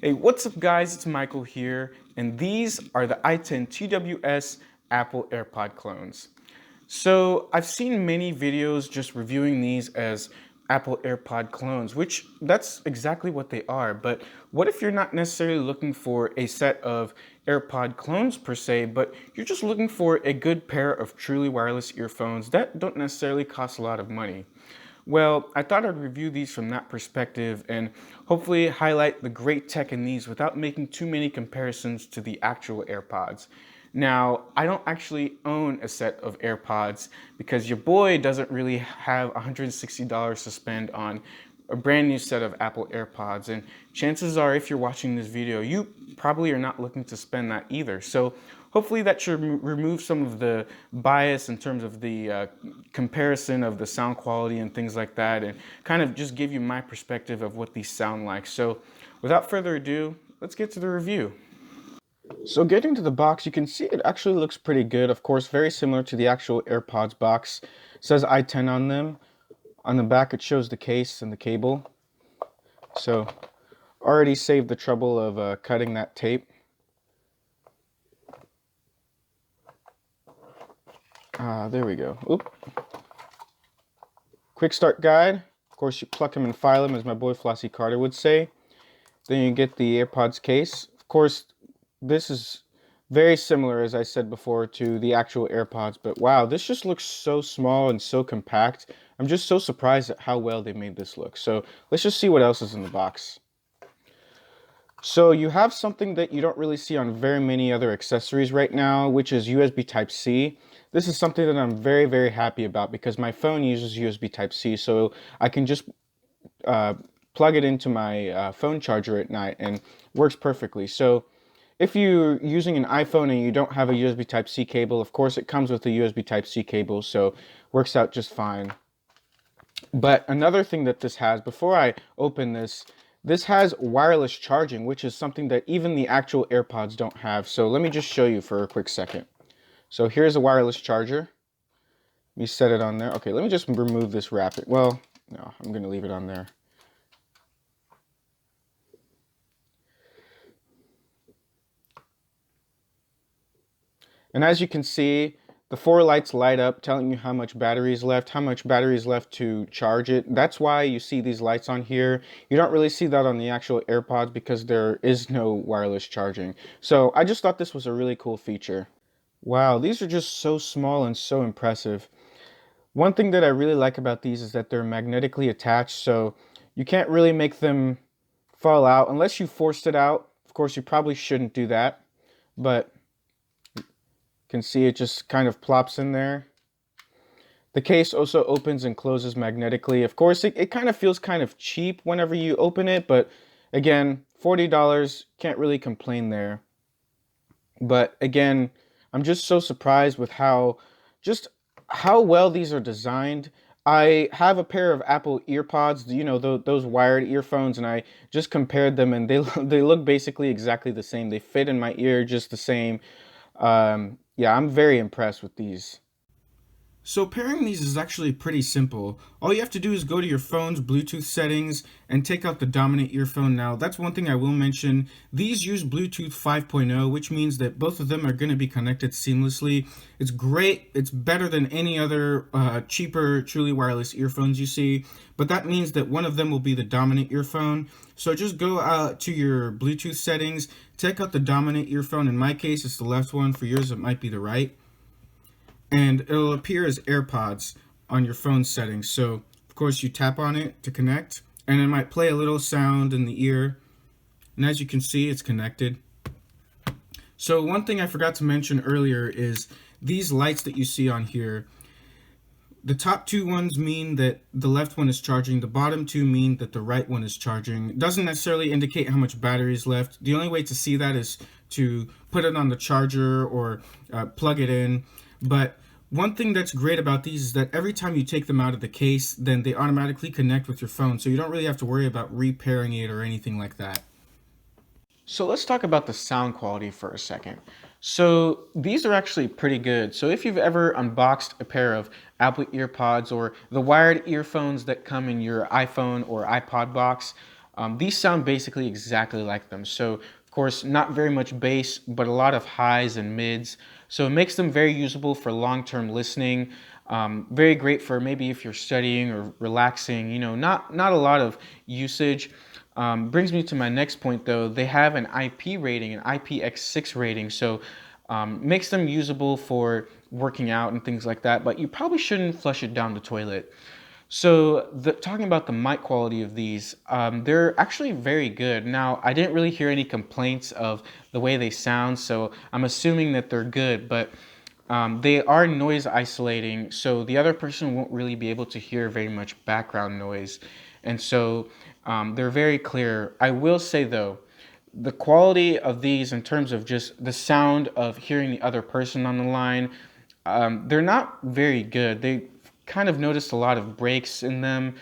Hey, what's up guys? It's Michael here, and these are the i10 TWS Apple AirPod clones. So I've seen many videos just reviewing these as Apple AirPod clones, which that's exactly what they are. But what if you're not necessarily looking for a set of AirPod clones per se, but you're just looking for a good pair of truly wireless earphones that don't necessarily cost a lot of money? Well, I thought I'd review these from that perspective and hopefully highlight the great tech in these without making too many comparisons to the actual AirPods. Now, I don't actually own a set of AirPods because your boy doesn't really have $160 to spend on a brand new set of Apple AirPods, and chances are if you're watching this video, you probably are not looking to spend that either. So hopefully that should remove some of the bias in terms of the comparison of the sound quality and things like that, and kind of just give you my perspective of what these sound like. So without further ado, let's get to the review. So getting to the box, you can see it actually looks pretty good. Of course, very similar to the actual AirPods box. It says i10 on them. On the back, it shows the case and the cable. So already saved the trouble of cutting that tape. There we go. Oop. Quick start guide. Of course, you pluck them and file them, as my boy Flossie Carter would say. Then you get the AirPods case. Of course, this is very similar, as I said before, to the actual AirPods, but wow, this just looks so small and so compact. I'm just so surprised at how well they made this look. So let's just see what else is in the box. So you have something that you don't really see on very many other accessories right now, which is USB Type-C. This is something that I'm very, very happy about because my phone uses USB Type-C, so I can just plug it into my phone charger at night and works perfectly. So if you're using an iPhone and you don't have a USB Type-C cable, of course it comes with a USB Type-C cable, so works out just fine. But another thing that this has, before I open this, this has wireless charging, which is something that even the actual AirPods don't have. So let me just show you for a quick second. So here's a wireless charger. Let me set it on there. Okay, let me just remove this wrap. Well, no, I'm going to leave it on there. And as you can see, the 4 lights light up telling you how much battery is left, to charge it. That's why you see these lights on here. You don't really see that on the actual AirPods because there is no wireless charging. So I just thought this was a really cool feature. Wow, these are just so small and so impressive. One thing that I really like about these is that they're magnetically attached, so you can't really make them fall out unless you forced it out. Of course, you probably shouldn't do that, but can see it just kind of plops in there. The case also opens and closes magnetically. Of course, it kind of feels kind of cheap whenever you open it, but again, $40, can't really complain there. But again, I'm just so surprised with how well these are designed. I have a pair of Apple EarPods, you know, those wired earphones, and I just compared them, and they look basically exactly the same. They fit in my ear just the same. Yeah, I'm very impressed with these. So pairing these is actually pretty simple. All you have to do is go to your phone's Bluetooth settings and take out the dominant earphone. Now, that's one thing I will mention. These use Bluetooth 5.0, which means that both of them are going to be connected seamlessly. It's great. It's better than any other cheaper, truly wireless earphones you see. But that means that one of them will be the dominant earphone. So just go to your Bluetooth settings, take out the dominant earphone. In my case, it's the left one. For yours, it might be the right. And it'll appear as AirPods on your phone settings. So, of course, you tap on it to connect, and it might play a little sound in the ear. And as you can see, it's connected. So one thing I forgot to mention earlier is these lights that you see on here. The top two ones mean that the left one is charging. The bottom two mean that the right one is charging. It doesn't necessarily indicate how much battery is left. The only way to see that is to put it on the charger or plug it in. But one thing that's great about these is that every time you take them out of the case, then they automatically connect with your phone. So you don't really have to worry about repairing it or anything like that. So let's talk about the sound quality for a second. So these are actually pretty good. So if you've ever unboxed a pair of Apple EarPods or the wired earphones that come in your iPhone or iPod box, These sound basically exactly like them. So of course, not very much bass, but a lot of highs and mids. So it makes them very usable for long-term listening. Very great for maybe if you're studying or relaxing, you know, not a lot of usage. Brings me to my next point though. They have an IP rating, an IPX6 rating. So makes them usable for working out and things like that, but you probably shouldn't flush it down the toilet. So talking about the mic quality of these, they're actually very good. Now, I didn't really hear any complaints of the way they sound, so I'm assuming that they're good, but they are noise isolating, so the other person won't really be able to hear very much background noise. And so they're very clear. I will say though, the quality of these in terms of just the sound of hearing the other person on the line, they're not very good. They kind of noticed a lot of breaks in them.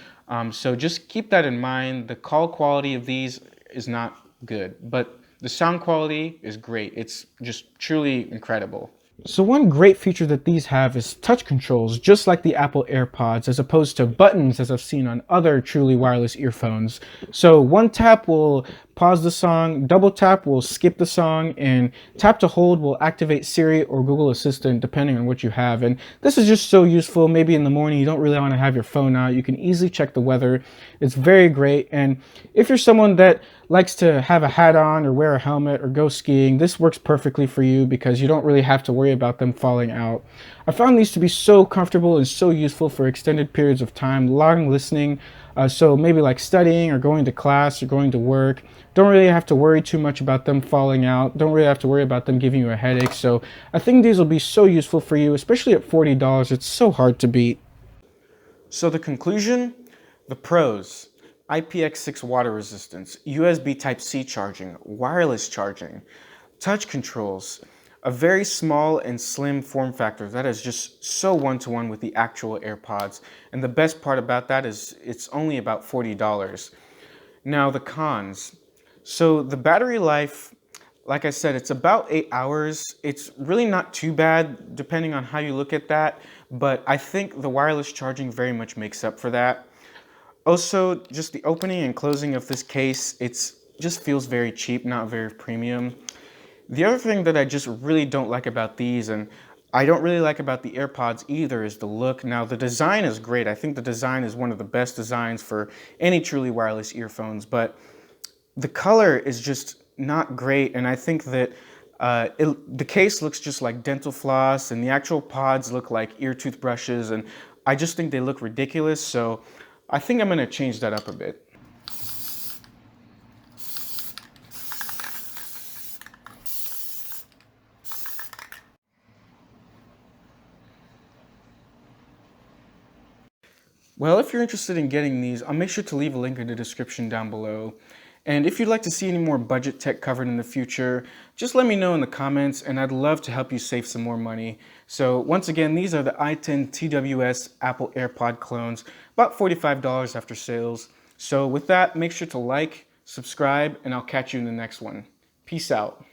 So just keep that in mind. The call quality of these is not good, but the sound quality is great. It's just truly incredible. So one great feature that these have is touch controls, just like the Apple AirPods, as opposed to buttons as I've seen on other truly wireless earphones. So one tap will pause the song, double tap will skip the song, and tap to hold will activate Siri or Google Assistant depending on what you have. And this is just so useful. Maybe in the morning you don't really want to have your phone out. You can easily check the weather. It's very great. And if you're someone that likes to have a hat on or wear a helmet or go skiing, this works perfectly for you because you don't really have to worry about them falling out. I found these to be so comfortable and so useful for extended periods of time, long listening. So maybe like studying or going to class or going to work. Don't really have to worry too much about them falling out. Don't really have to worry about them giving you a headache. So I think these will be so useful for you, especially at $40. It's so hard to beat. So the conclusion, the pros: IPX6 water resistance, USB Type-C charging, wireless charging, touch controls, a very small and slim form factor that is just so one-to-one with the actual AirPods. And the best part about that is it's only about $40. Now the cons. So the battery life, like I said, it's about 8 hours. It's really not too bad depending on how you look at that, but I think the wireless charging very much makes up for that. Also, just the opening and closing of this case, it's just feels very cheap, not very premium. The other thing that I just really don't like about these, and I don't really like about the AirPods either, is the look. Now, the design is great. I think the design is one of the best designs for any truly wireless earphones, but the color is just not great, and I think that the case looks just like dental floss, and the actual pods look like ear toothbrushes, and I just think they look ridiculous, so I think I'm going to change that up a bit. Well, if you're interested in getting these, I'll make sure to leave a link in the description down below. And if you'd like to see any more budget tech covered in the future, just let me know in the comments and I'd love to help you save some more money. So once again, these are the i10 TWS Apple AirPod clones, about $45 after sales. So with that, make sure to like, subscribe, and I'll catch you in the next one. Peace out.